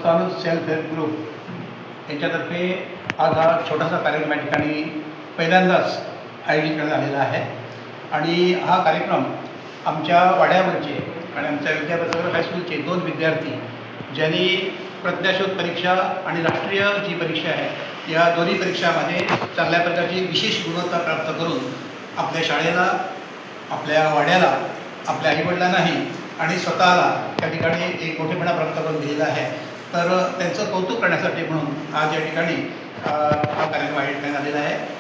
सानूज self help group यांच्यातर्फे आज हा छोटासा कार्यक्रम या ठिकाणी पहिल्यांदाच आयोजित करण्यात आलेला आहे आणि हा कार्यक्रम आमच्या वाड्यावरचे आणि आमच्या विद्यापीठावर हायस्कूलचे 2 विद्यार्थी ज्यांनी प्रज्ञाशोध परीक्षा आणि राष्ट्रीय जी परीक्षा आहे या दोन्ही परीक्षामध्ये चांगल्या प्रकारची विशेष गुणवत्ता प्राप्त करून आपल्या शाळेला, आपल्या वाड्याला, आपल्या आईवडिलांनाही आणि स्वतःला त्या ठिकाणी एक मोठेपणा प्राप्त करून दिलेला आहे. तर त्यांचं कौतुक करण्यासाठी म्हणून आज या ठिकाणी हा कार्यक्रम आयोजित करण्यात आलेला आहे.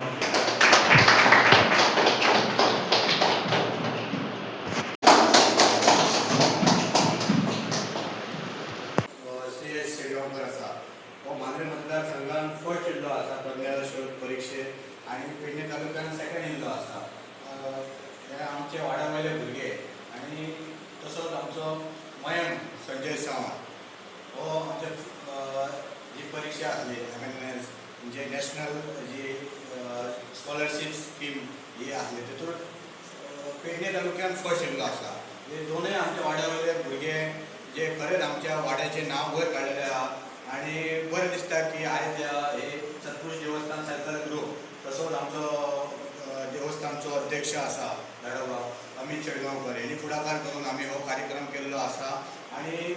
मांद्रे मतदारसंघात फर्स्ट येयल्लो आसा प्रज्ञाशोध परीक्षेक आनी पेडणे तालुक्यात सेकंड येयल्लो आसा. हे आमचे वाड्या वयले भुरगे आनी तसोच आमचो मयंक संजय सावंत हो आमचे जी परीक्षा आसली MNS म्हणजे नॅशनल जी स्कॉलरशीप स्कीम ही आसली तेतून पेडणे तालुक्यात फर्स्ट येयल्लो आसा. हे दोनूय आमच्या वाड्या वयले भुरगे जे खरेंच आमच्या वाड्याचें नांव वयर काडलेलें आहा आनी बरें दिसता की आयज हे सतपुरुष देवस्थान सेल्फ हेल्प ग्रुप तसोच आमचो देवस्थानचो अध्यक्ष आसा धाडोबा अमित शेळगांवकर हेणी फुडाकार करून आमी हो कार्यक्रम केल्लो आसा आनी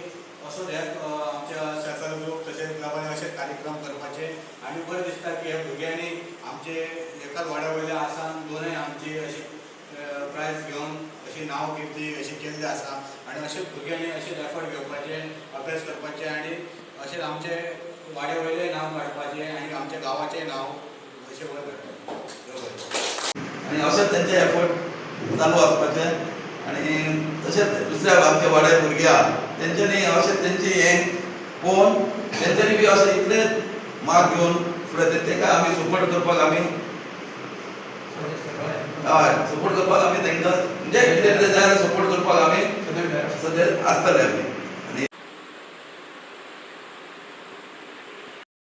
असोच हे आमच्या सेल्फ हेल्प ग्रुप तशेंच क्लबांनी अशें कार्यक्रम करपाचे आनी बरें दिसता की ह्या भुरग्यांनी आमचे एकाच वाड्या वयले आसा दोनूय आमची अशी प्रायज घेवन अशी नांव किर्ती अशी केल्ली आसा आनी अशें भुरग्यांनी अशें एफर्ट घेवपाचे अभ्यास करपाचे आनी अशेंच आमचे वाड्या वयले नांव काडपाचें आनी आमच्या गांवाचें नांव अशें वयर काडपाचें आनी अशेंच तेंचे एफर्ट चालू आसपाचें आनी तशेंच दुसऱ्या आमच्या वाड्या भुरगे आहा तेंच्यांनी अशें तेंची हें पळोवन तेंच्यांनी बी अशें इतले मार्क घेवन फुडें तेंकां आमी सपोर्ट करपाक आमी हय सपोर्ट करपाक आमी तेंकां म्हणजे कितें जाय जाल्यार सपोर्ट करपाक आमी सद्या आसतले आमी.